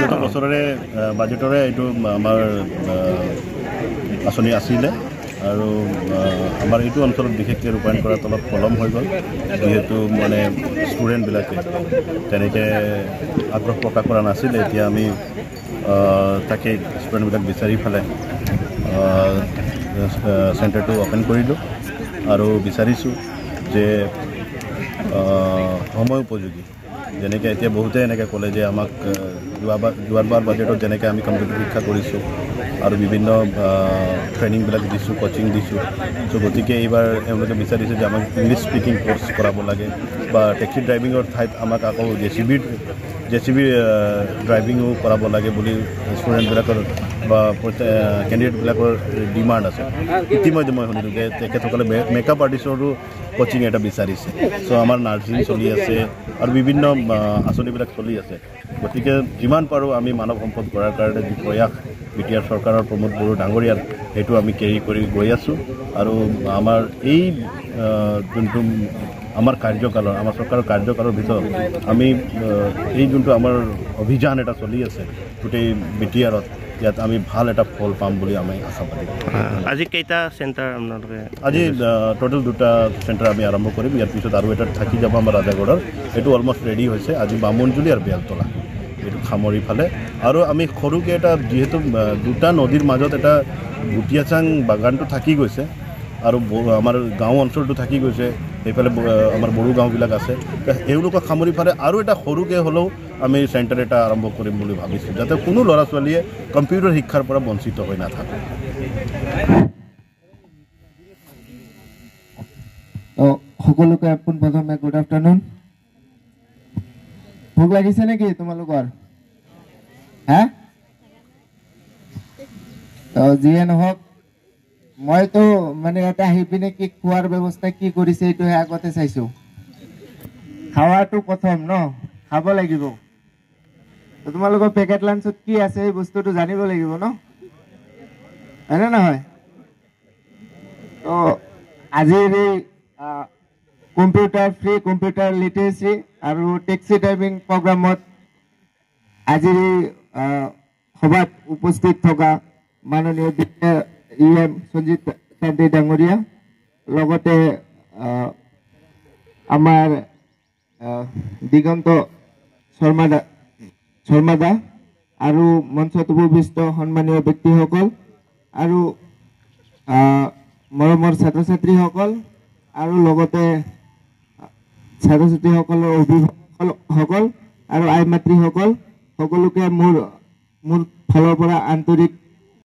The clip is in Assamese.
বিগত বছৰৰে বাজেটৰে এইটো আমাৰ আঁচনি আছিলে আৰু আমাৰ এইটো অঞ্চলত বিশেষকৈ ৰূপায়ণ কৰাত অলপ পলম হৈ গ'ল যিহেতু মানে ষ্টুডেণ্টবিলাকে তেনেকৈ আগ্ৰহ প্ৰকাশ কৰা নাছিলে এতিয়া আমি তাকে ষ্টুডেণ্টবিলাক বিচাৰি পেলাই চেণ্টাৰটো অ'পেন কৰিলোঁ আৰু বিচাৰিছোঁ যে সময় উপযোগী যেনেকৈ এতিয়া বহুতে এনেকৈ ক'লে যে আমাক যোৱাবাৰ বাজেটত যেনেকৈ আমি কম্পিউটাৰ শিক্ষা কৰিছোঁ আৰু বিভিন্ন ট্ৰেইনিংবিলাক দিছোঁ কোচিং দিছোঁ চ' গতিকে এইবাৰ এওঁলোকে বিচাৰিছে যে আমাক ইংলিছ স্পিকিং কোৰ্চ কৰাব লাগে বা টেক্সি ড্ৰাইভিঙৰ ঠাইত আমাক আকৌ জে চি বি ড্ৰাইভিঙো কৰাব লাগে বুলি ষ্টুডেণ্টবিলাকৰ বা কেণ্ডিডেটবিলাকৰ ডিমাণ্ড আছে ইতিমধ্যে মই শুনিলোঁ যে তেখেতসকলে মেকআপ আৰ্টিষ্টৰো কোচিং এটা বিচাৰিছে চ' আমাৰ নাৰ্ছিং চলি আছে আৰু বিভিন্ন আঁচনিবিলাক চলি আছে গতিকে যিমান পাৰোঁ আমি মানৱ সম্পদ কৰাৰ কাৰণে যি প্ৰয়াস বিটিআৰ চৰকাৰৰ প্ৰমোদ বড়ো ডাঙৰীয়াৰ সেইটো আমি কেৰি কৰি গৈ আছোঁ আৰু আমাৰ এই যোনটো আমাৰ কাৰ্যকালৰ আমাৰ চৰকাৰৰ কাৰ্যকালৰ ভিতৰত আমি এই যোনটো আমাৰ অভিযান এটা চলি আছে গোটেই বিটিআৰত ইয়াত আমি ভাল এটা ফল পাম বুলি আমি আশাবাদী আজি কেইটা চেণ্টাৰ আপোনালোকে আজি টোটেল 2টা চেণ্টাৰ আমি আৰম্ভ কৰিম ইয়াৰ পিছত আৰু এটা থাকি যাব আমাৰ ৰাজাগড়ৰ এইটো অলমষ্ট ৰেডি হৈছে আজি বামুণজুলি আৰু বেলতলা এইটো খামৰি ফালে আৰু আমি সৰুকৈ এটা যিহেতু 2টা নদীৰ মাজত এটা গুটিয়াচাং বাগানটো থাকি গৈছে আৰু আমাৰ গাঁও অঞ্চলটো থাকি গৈছে সেইফালে আমাৰ বড়ো গাঁওবিলাক আছে এওঁলোকক সামৰি ফালে আৰু এটা সৰুকৈ হ'লেও আমি চেণ্টাৰ এটা আৰম্ভ কৰিম বুলি ভাবিছোঁ যাতে কোনো ল'ৰা ছোৱালীয়ে কম্পিউটাৰ শিক্ষাৰ পৰা বঞ্চিত হৈ নাথাকে সকলোকে পোনপ্ৰথমে গুড আফটাৰনুন ভোক লাগিছে নেকি তোমালোকৰ হা যিয়ে নহওক মইতো মানে ইয়াতে আহি পিনে কি খোৱাৰ ব্যৱস্থা কি কৰিছে এইটোহে আগতে চাইছোঁ খাৱাটো প্ৰথম ন খাব লাগিব তোমালোকৰ পেকেট লাঞ্চত কি আছে এই বস্তুটো জানিব লাগিব ন হয়নে নহয় তো আজিৰ এই কম্পিউটাৰ ফ্ৰী কম্পিউটাৰ লিটাৰেচি আৰু টেক্সি ড্ৰাইভিং প্ৰগ্ৰামত আজিৰ এই সভাত উপস্থিত থকা মাননীয় ইএম সঞ্জিত কান্তি ডাঙৰীয়া লগতে আমাৰ দিগন্ত শৰ্মা দা আৰু মঞ্চত উপবিষ্ট সন্মানীয় ব্যক্তিসকল আৰু মৰমৰ ছাত্ৰ ছাত্ৰীসকল আৰু লগতে ছাত্ৰ ছাত্ৰীসকলৰ অভিভাৱকসকল আৰু আই মাতৃসকল সকলোকে মোৰ ফালৰ পৰা আন্তৰিক